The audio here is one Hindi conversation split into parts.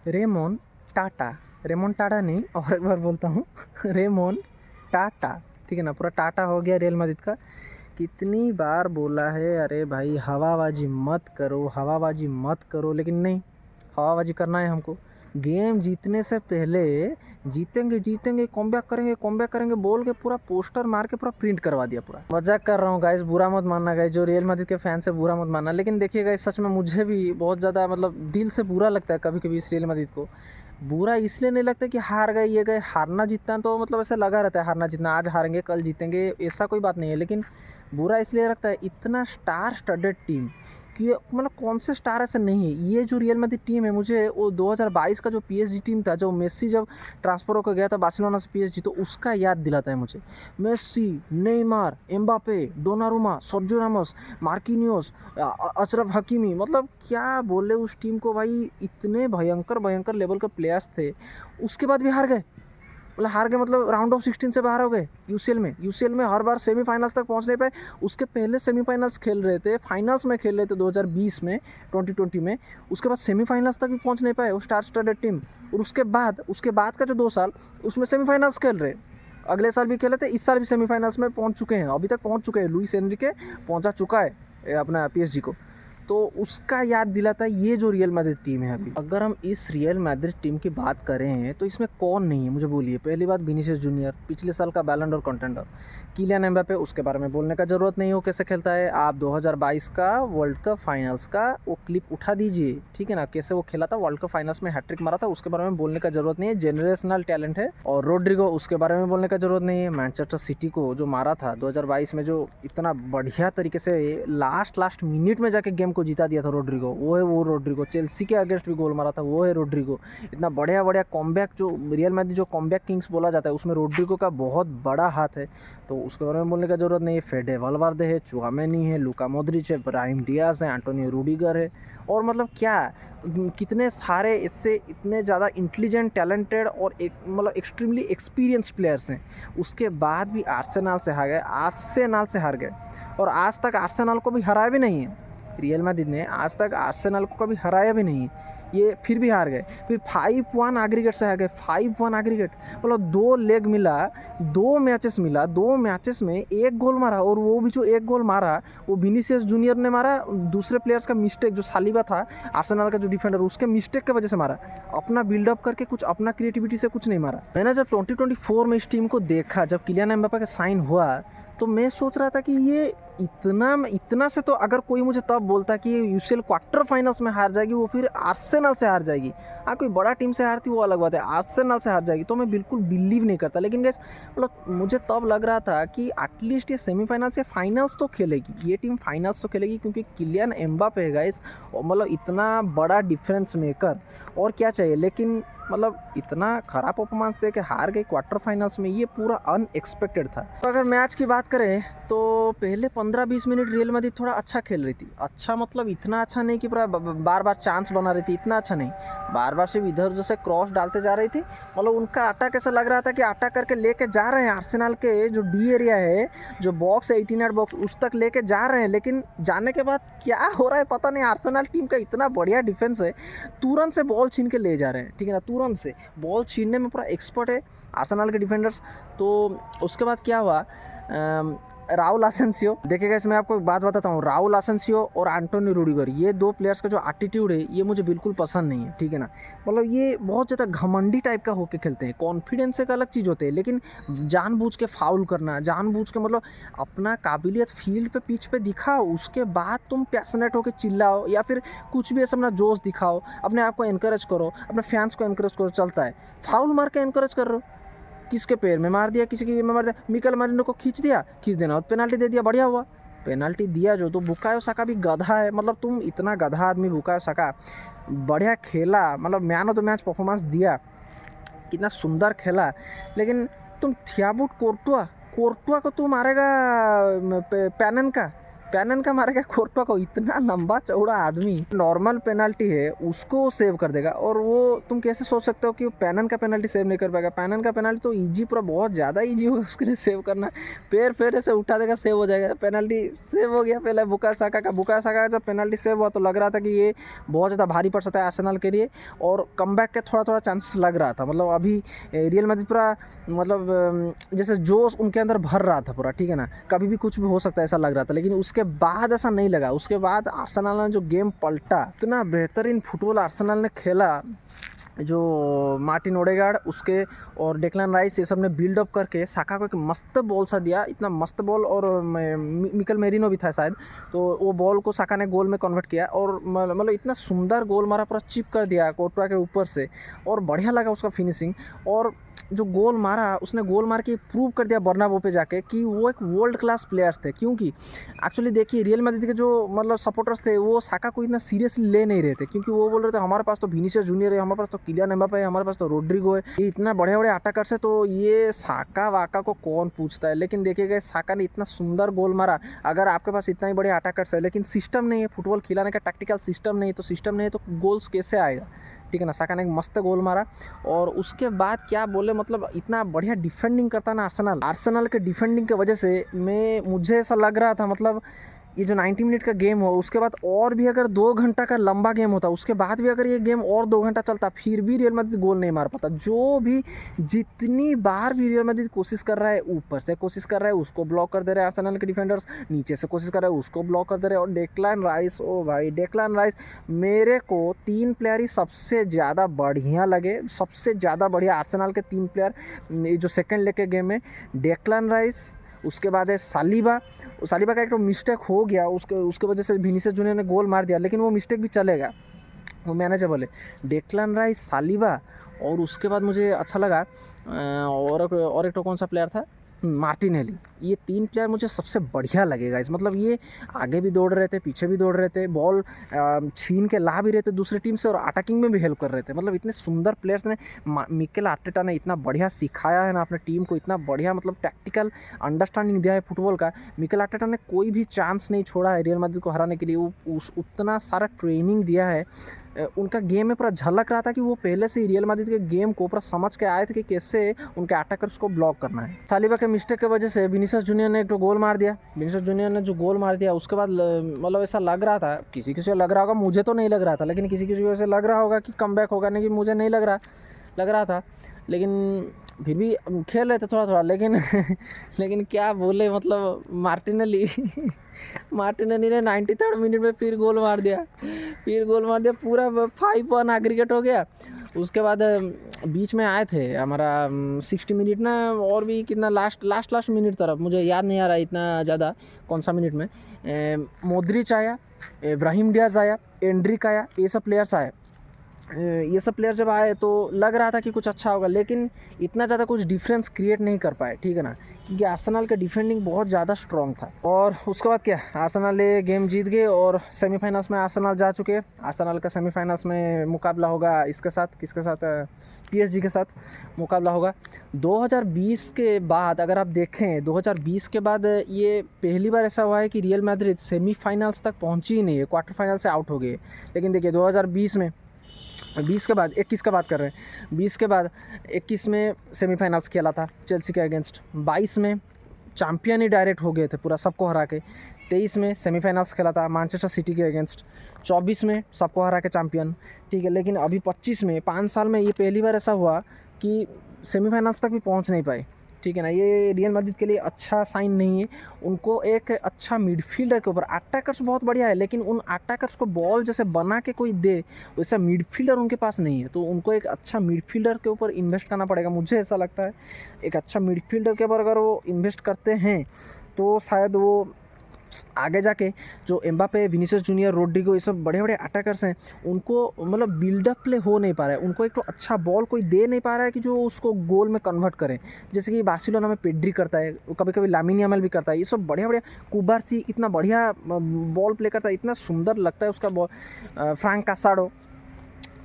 रेमोन टाटा, रेमोन टाटा नहीं, और एक बार बोलता हूँ रेमोन टाटा, ठीक है ना, पूरा टाटा हो गया रियल मैड्रिड का। कितनी बार बोला है अरे भाई हवाबाजी मत करो, हवाबाजी मत करो, लेकिन नहीं, हवाबाजी करना है हमको। गेम जीतने से पहले जीतेंगे जीतेंगे, कॉमबैक करेंगे बोल के पूरा पोस्टर मार के पूरा प्रिंट करवा दिया। पूरा मजाक कर रहा हूँ गाइस, बुरा मत मानना गाइस, जो रियल मैड्रिड के फैन से बुरा मत मानना। लेकिन देखिए गाइस, सच में मुझे भी बहुत ज़्यादा मतलब दिल से बुरा लगता है कभी कभी इस रियल मैड्रिड को। बुरा इसलिए नहीं लगता कि हार गए ये गए, हारना जीतना तो मतलब ऐसा लगा रहता है, हारना जीतना, आज हारेंगे कल जीतेंगे, ऐसा कोई बात नहीं है। लेकिन बुरा इसलिए लगता है, इतना स्टार स्टडेड टीम कि मतलब कौन से स्टार ऐसे नहीं है। ये जो रियल मैड्रिड टीम है, मुझे वो 2022 का जो पीएसजी टीम था, जो मेसी जब ट्रांसफर होकर गया था बार्सिलोना से पीएसजी, तो उसका याद दिलाता है मुझे। Messi, Neymar, Mbappe, Donnarumma, Sergio Ramos, Marquinhos, Achraf Hakimi, मतलब क्या बोले उस टीम को भाई, इतने भयंकर भयंकर लेवल के प्लेयर्स थे, उसके बाद भी हार गए। मतलब हार गए मतलब राउंड ऑफ 16 से बाहर हो गए। यूसीएल में हर बार सेमीफाइनल्स तक पहुंच नहीं पाए। उसके पहले सेमीफाइनल्स खेल रहे थे, फाइनल्स में खेल रहे थे 2020 में, 2020 में, उसके बाद सेमीफाइनल्स तक भी पहुंच नहीं पाए वो स्टार स्टडेड टीम। और उसके बाद का जो 2 साल, उसमें सेमीफाइनल्स खेल रहे, अगले साल भी खेले थे, इस साल भी सेमीफाइनल्स में पहुंच चुके हैं, अभी तक पहुंच चुके हैं, लुइस एनरिके पहुंचा चुका है अपना पीएसजी को। तो उसका याद दिलाता है ये जो रियल मैड्रिड टीम है अभी। अगर हम इस रियल मैड्रिड टीम की बात करें तो इसमें कौन नहीं है मुझे बोलिए। पहली बात, विनीसियस जूनियर, पिछले साल का बैलन डोर कंटेंडर। किलियन एम्बापे, उसके बारे में बोलने का ज़रूरत नहीं हो कैसे खेलता है। आप 2022 का वर्ल्ड कप फाइनल्स का वो क्लिप उठा दीजिए, ठीक है ना, कैसे वो खेला था, वर्ल्ड कप फाइनल्स में हैट्रिक मारा था, उसके बारे में बोलने का ज़रूरत नहीं है, जेनरेशनल टैलेंट है। और रोड्रिगो, उसके बारे में बोलने का ज़रूरत नहीं है, मैनचेस्टर सिटी को जो मारा था 2022 में, जो इतना बढ़िया तरीके से लास्ट मिनट में जाके गेम को जीता दिया था रोड्रिगो, वो रोड्रिगो। चेल्सी के अगेंस्ट भी गोल मारा था, वो है रोड्रिगो। इतना बढ़िया कॉमबैक, जो रियल मैड्रिड जो कॉमबैक किंग्स बोला जाता है, उसमें रोड्रिगो का बहुत बड़ा हाथ है, तो उसके बारे में बोलने का ज़रूरत नहीं है। फेडे वालवर्दे है, चुआमेनी है, लुका मोद्रिच है, ब्राहिम डियाज है, एंटोनियो रूडिगर है, और मतलब क्या कितने सारे इससे इतने ज़्यादा इंटेलिजेंट, टैलेंटेड और एक मतलब एक्सट्रीमली एक्सपीरियंस प्लेयर्स हैं। उसके बाद भी आर्सेनल से हार गए, और आज तक आर्सेनल को भी हराया भी नहीं है। रियल मैड्रिड ने आज तक आर्सेनल को कभी हराया भी नहीं है, ये फिर भी हार गए। फिर 5-1 एग्रीगेट से हार गए, 5-1 एग्रीगेट, मतलब 2 लेग मिला, 2 मैचेस में 1 गोल मारा, और वो भी जो 1 गोल मारा वो विनीसियस जूनियर ने मारा, दूसरे प्लेयर्स का मिस्टेक, जो सालिबा था आर्सेनल का जो डिफेंडर, उसके मिस्टेक की वजह से मारा। अपना बिल्डअप करके कुछ अपना क्रिएटिविटी से कुछ नहीं मारा। मैंने जब 2024 में इस टीम को देखा, जब किलियन एम्बापे का साइन हुआ, तो मैं सोच रहा था कि ये इतना से तो अगर कोई मुझे तब बोलता कि ये यूसीएल क्वार्टर फाइनल्स में हार जाएगी, वो फिर आर्सेनल से हार जाएगी, हाँ कोई बड़ा टीम से हारती वो अलग बात है, आर्सेनल से हार जाएगी, तो मैं बिल्कुल बिलीव नहीं करता। लेकिन गैस मतलब मुझे तब लग रहा था कि एटलीस्ट ये सेमीफाइनल्स या फाइनल्स तो खेलेगी, ये टीम फाइनल्स तो खेलेगी, क्योंकि किलियन एम्बापे है गाइस, मतलब इतना बड़ा डिफरेंस मेकर, और क्या चाहिए। लेकिन मतलब इतना ख़राब परफॉर्मेंस दे के हार गई क्वार्टर फाइनल्स में, ये पूरा अनएक्सपेक्टेड था। तो अगर मैच की बात करें तो पहले 15-20 मिनट रियल मैड्रिड थोड़ा अच्छा खेल रही थी। अच्छा मतलब इतना अच्छा नहीं कि पूरा बार बार चांस बना रही थी, इतना अच्छा नहीं, बार बार सिर्फ इधर उधर से क्रॉस डालते जा रही थी। मतलब उनका अटैक ऐसा लग रहा था कि अटैक करके लेके जा रहे हैं आर्सेनल के जो डी एरिया है, जो बॉक्स है 18 यार्ड बॉक्स, उस तक लेके जा रहे हैं। लेकिन जाने के बाद क्या हो रहा है पता नहीं, आर्सेनल टीम का इतना बढ़िया डिफेंस है, तुरंत से बॉल छीन के ले जा रहे हैं, ठीक है ना, तुरंत से बॉल छीनने में पूरा एक्सपर्ट है आर्सेनल के डिफेंडर्स। तो उसके बाद क्या हुआ, राउल असेंसियो, देखिएगा इसमें आपको एक बात बताता हूँ, राउल असेंसियो और एंटोनियो रूडिगर, ये 2 प्लेयर्स का जो एटीट्यूड है ये मुझे बिल्कुल पसंद नहीं है, ठीक है ना। मतलब ये बहुत ज़्यादा घमंडी टाइप का होके खेलते हैं। कॉन्फिडेंस एक अलग चीज़ होती है, लेकिन जानबूझ के फाउल करना, जानबूझ के मतलब अपना काबिलियत फील्ड पे पिच पे दिखाओ, उसके बाद तुम पैशनेट होकर चिल्लाओ या फिर कुछ भी ऐसा अपना जोश दिखाओ, अपने आप को एनकरेज करो, अपने फैंस को एनकरेज करो, चलता है। फाउल मार के एनकरेज कर रहे हो, किसके पैर में मार दिया, किसी के में मार दिया, मिकेल मैरिनो को खींच देना और पेनल्टी दे दिया, बढ़िया हुआ। पेनल्टी दिया जो, तो बुकायो साका भी गधा है, मतलब तुम इतना गधा आदमी बुकायो साका, बढ़िया खेला, मतलब man of the match performance दिया, कितना सुंदर खेला, लेकिन तुम थियाबो कोर्टुआ को तू मारेगा पैनन का, पैनन का मारेगा कोर्टवा को, इतना लंबा चौड़ा आदमी, नॉर्मल पेनल्टी है उसको सेव कर देगा। और वो तुम कैसे सोच सकते हो कि वो पैनन का पेनल्टी सेव नहीं कर पाएगा? पैनन का पेनल्टी तो ईजी, पूरा बहुत ज़्यादा ईजी होगा उसके लिए सेव करना। पैर ऐसे उठा देगा, सेव हो जाएगा, पेनल्टी सेव हो गया। पहले बुकायो साका का जब पेनल्टी सेव हुआ तो लग रहा था कि ये बहुत ज़्यादा भारी पड़ सकता है आर्सेनल के लिए, और कमबैक के थोड़ा चांसेस लग रहा था। मतलब अभी रियल मैड्रिड पूरा मतलब जैसे जोश उनके अंदर भर रहा था पूरा, ठीक है ना, कभी भी कुछ भी हो सकता है ऐसा लग रहा था। लेकिन उसके बाद ऐसा नहीं लगा। उसके बाद आर्सेनल ने जो गेम पलटा, इतना बेहतरीन फुटबॉल आर्सेनल ने खेला, जो मार्टिन ओडेगार्ड उसके और डेक्लन राइस ये सब ने बिल्डअप करके साका को एक मस्त बॉल सा दिया, इतना मस्त बॉल, और मिकल मेरिनो भी था शायद, तो वो बॉल को साका ने गोल में कन्वर्ट किया, और मतलब इतना सुंदर गोल मारा, पूरा चिप कर दिया कोर्टवा के ऊपर से, और बढ़िया लगा उसका फिनिशिंग। और जो गोल मारा उसने, गोल मार के प्रूव कर दिया बर्नाबो पे जाके कि वो एक वर्ल्ड क्लास प्लेयर्स थे। क्योंकि एक्चुअली देखिए रियल मैड्रिड के जो मतलब सपोर्टर्स थे वो साका को इतना सीरियसली ले नहीं रहे थे, क्योंकि वो बोल रहे थे हमारे पास तो विनीसियस जूनियर है, हमारे पास तो किलियन एम्बापे है, हमारे पास तो रोड्रिगो है, ये इतना बड़े बड़े अटैकर्स है, तो ये साका वाका को कौन पूछता है। लेकिन देखिएगा साका ने इतना सुंदर गोल मारा। अगर आपके पास इतना ही बड़े अटैकर्स है लेकिन सिस्टम नहीं है, फुटबॉल खिलाने का टैक्टिकल सिस्टम नहीं, तो सिस्टम नहीं है तो गोल्स कैसे आएगा, ठीक है ना। साका ने एक मस्त गोल मारा। और उसके बाद क्या बोले, मतलब इतना बढ़िया डिफेंडिंग करता ना आर्सेनल के डिफेंडिंग की वजह से मुझे ऐसा लग रहा था, मतलब ये जो 90 मिनट का गेम हो उसके बाद और भी अगर 2 घंटा का लंबा गेम होता, उसके बाद भी अगर ये गेम और 2 घंटा चलता, फिर भी रियल मैड्रिड गोल नहीं मार पाता। जो भी जितनी बार भी रियल मैड्रिड कोशिश कर रहा है, ऊपर से कोशिश कर रहा है उसको ब्लॉक कर दे रहे हैं आर्सेनल के डिफेंडर्स, नीचे से कोशिश कर रहे हैं उसको ब्लॉक कर दे रहे हैं। और डेक्लन राइस, ओ भाई डेक्लन राइस, मेरे को 3 प्लेयर ही सबसे ज़्यादा बढ़िया लगे, सबसे ज़्यादा बढ़िया आर्सेनल के 3 प्लेयर जो सेकेंड लेग के गेम में, डेक्लन राइस, उसके बाद है सालिबा का एक तो मिस्टेक हो गया, उसके वजह से विनीसियस जूनियर ने गोल मार दिया, लेकिन वो मिस्टेक भी चलेगा, वो मैनेजेबल है। डेक्लन राइस, सालिबा, और उसके बाद मुझे अच्छा लगा और एक तो कौन सा प्लेयर था, मार्टिनेली। ये 3 प्लेयर मुझे सबसे बढ़िया लगेगा इस, मतलब ये आगे भी दौड़ रहे थे, पीछे भी दौड़ रहे थे, बॉल छीन के ला भी रहे थे दूसरी टीम से, और अटैकिंग में भी हेल्प कर रहे थे। मतलब इतने सुंदर प्लेयर्स ने मिकेल आर्टेटा ने इतना बढ़िया सिखाया है ना अपने टीम को, इतना बढ़िया मतलब टैक्टिकल अंडरस्टैंडिंग दिया है फुटबॉल का। मिकेल आर्टेटा ने कोई भी चांस नहीं छोड़ा है रियल मैड्रिड को हराने के लिए, उतना सारा ट्रेनिंग दिया है। उनका गेम में पूरा झलक रहा था कि वो पहले से ही रियल मैड्रिड के गेम को पूरा समझ के आए थे कि कैसे उनके अटैकर्स को ब्लॉक करना है। सालिबा के मिस्टेक की वजह से विनीसियस जूनियर ने एक तो गोल मार दिया। विनीसियस जूनियर ने जो गोल मार दिया उसके बाद मतलब ऐसा लग रहा था, किसी को लग रहा होगा, मुझे तो नहीं लग रहा था, लेकिन किसी को ऐसे लग रहा होगा कि कमबैक होगा, नहीं कि मुझे नहीं लग रहा था, लेकिन फिर भी खेल रहे थे थोड़ा, लेकिन क्या बोले, मतलब मार्टिनेली ने 93rd मिनट में फिर गोल मार दिया, पूरा 5-1 एग्रीगेट हो गया। उसके बाद बीच में आए थे हमारा 60 मिनट ना, और भी कितना लास्ट मिनट तरफ, मुझे याद नहीं आ रहा इतना ज़्यादा कौन सा मिनट में, मोद्रिच आया, इब्राहिम डियाज आया, एंड्रिक आया, ये सब प्लेयर्स आए। ये सब प्लेयर जब आए तो लग रहा था कि कुछ अच्छा होगा, लेकिन इतना ज़्यादा कुछ डिफरेंस क्रिएट नहीं कर पाए, ठीक है ना, क्योंकि आर्सेनल का डिफेंडिंग बहुत ज़्यादा स्ट्रॉन्ग था। और उसके बाद क्या, आर्सेनल ये गेम जीत गए और सेमीफाइनल्स में आर्सेनल जा चुके हैं। आर्सेनल का सेमीफाइनल्स में मुकाबला होगा इसके साथ, किसके साथ, PSG के साथ मुकाबला होगा। 2020 के बाद अगर आप देखें, 2020 के बाद ये पहली बार ऐसा हुआ है कि रियल मैड्रिड सेमीफाइनल्स तक पहुँची ही नहीं है, क्वार्टर फाइनल से आउट हो गए। लेकिन देखिए 2020 में, 20 के बाद 21 का बात कर रहे हैं, 20 के बाद 21 में सेमीफाइनल्स खेला था चेल्सी के अगेंस्ट, 22 में चैम्पियन ही डायरेक्ट हो गए थे पूरा सबको हरा के, 23 में सेमीफाइनल्स खेला था मैनचेस्टर सिटी के अगेंस्ट, 24 में सबको हरा के चैम्पियन, ठीक है। लेकिन अभी 25 में, 5 साल में ये पहली बार ऐसा हुआ कि सेमीफाइनल्स तक भी पहुंच नहीं पाए, ठीक है ना। ये रियल मैड्रिड के लिए अच्छा साइन नहीं है। उनको एक अच्छा मिडफील्डर के ऊपर, अटैकर्स बहुत बढ़िया है लेकिन उन अटैकर्स को बॉल जैसे बना के कोई दे वैसा मिडफील्डर उनके पास नहीं है, तो उनको एक अच्छा मिडफील्डर के ऊपर इन्वेस्ट करना पड़ेगा, मुझे ऐसा लगता है। एक अच्छा मिडफील्डर के ऊपर अगर वो इन्वेस्ट करते हैं तो शायद वो आगे जाके जो एम्बापे, विनीसियस जूनियर, रोड्रिगो, ये सब बड़े बड़े अटैकर्स हैं, उनको मतलब बिल्डअप प्ले हो नहीं पा रहा है, उनको एक तो अच्छा बॉल कोई दे नहीं पा रहा है कि जो उसको गोल में कन्वर्ट करे, जैसे कि बार्सिलोना में पेड्री करता है, कभी कभी लामिन यामाल भी करता है, ये सब बढ़िया बढ़िया, कुबार्सी इतना बढ़िया बॉल प्ले करता है, इतना सुंदर लगता है उसका बॉल, फ्रैंक कासाडो,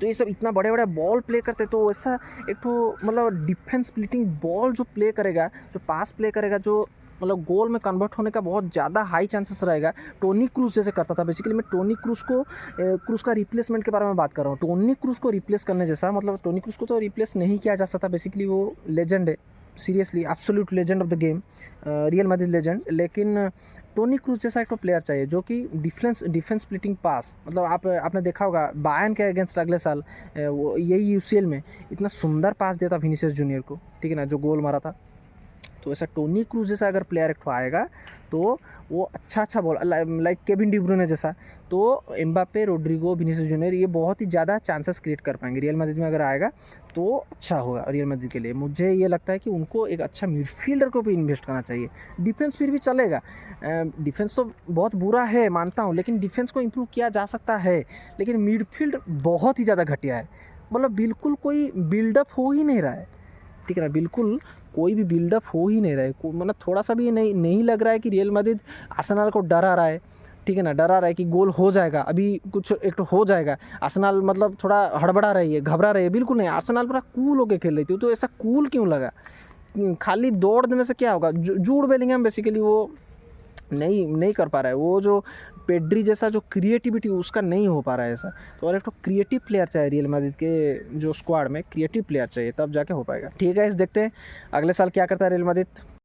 तो ये सब इतना बड़े बड़े बॉल प्ले करते, तो वैसा एक तो मतलब डिफेंस स्प्लिटिंग बॉल जो प्ले करेगा, जो पास प्ले करेगा, जो मतलब गोल में कन्वर्ट होने का बहुत ज़्यादा हाई चांसेस रहेगा। टोनी क्रूज जैसे करता था। बेसिकली मैं टोनी क्रूज का रिप्लेसमेंट के बारे में बात कर रहा हूँ। टोनी क्रूज को रिप्लेस करने जैसा, मतलब टोनी क्रूज को तो रिप्लेस नहीं किया जा सकता। बेसिकली वो लेजेंड है, seriously absolute legend of the game, real Madrid legend. लेकिन टोनी क्रूज जैसा एक तो प्लेयर चाहिए जो कि डिफेंस स्प्लिटिंग पास, मतलब आपने देखा होगा बायर्न के अगेंस्ट अगले साल वो यही यूसीएल में इतना सुंदर पास दिया था विनीसियस जूनियर को, ठीक है ना, जो गोल मारा था। तो ऐसा टोनी क्रूज जैसा अगर प्लेयर एक आएगा तो वो अच्छा बॉल, लाइक केविन डी ब्रुयने जैसा, तो एम्बापे, रोड्रिगो, विनीसियस जूनियर ये बहुत ही ज़्यादा चांसेस क्रिएट कर पाएंगे। रियल मैड्रिड में अगर आएगा तो अच्छा होगा रियल मैड्रिड के लिए। मुझे ये लगता है कि उनको एक अच्छा मिडफील्डर को भी इन्वेस्ट करना चाहिए। डिफेंस फिर भी चलेगा, डिफेंस तो बहुत बुरा है मानता हूँ, लेकिन डिफेंस को इम्प्रूव किया जा सकता है। लेकिन मिडफील्ड बहुत ही ज़्यादा घटिया है, मतलब बिल्कुल कोई बिल्डअप हो ही नहीं रहा है, ठीक है ना, बिल्कुल कोई भी बिल्डअप हो ही नहीं रहा है। मतलब थोड़ा सा भी ये नहीं लग रहा है कि रियल मैड्रिड आर्सेनल को डरा रहा है, ठीक है ना, डरा रहा है कि गोल हो जाएगा, अभी कुछ एक तो हो जाएगा। आर्सेनल मतलब थोड़ा हड़बड़ा रही है, घबरा रही है, बिल्कुल नहीं। आर्सेनल पूरा कूल होकर खेल रही थी, तो ऐसा कूल क्यों लगा? खाली दौड़ देने से क्या होगा? जूड बेलिंगहम बेसिकली वो नहीं कर पा रहा है, वो जो पेड्री जैसा जो क्रिएटिविटी उसका नहीं हो पा रहा है ऐसा। तो और एक तो क्रिएटिव प्लेयर चाहिए रियल मैड्रिड के जो स्क्वाड में, क्रिएटिव प्लेयर चाहिए, तब जाके हो पाएगा। ठीक है, इस देखते हैं अगले साल क्या करता है रियल मैड्रिड।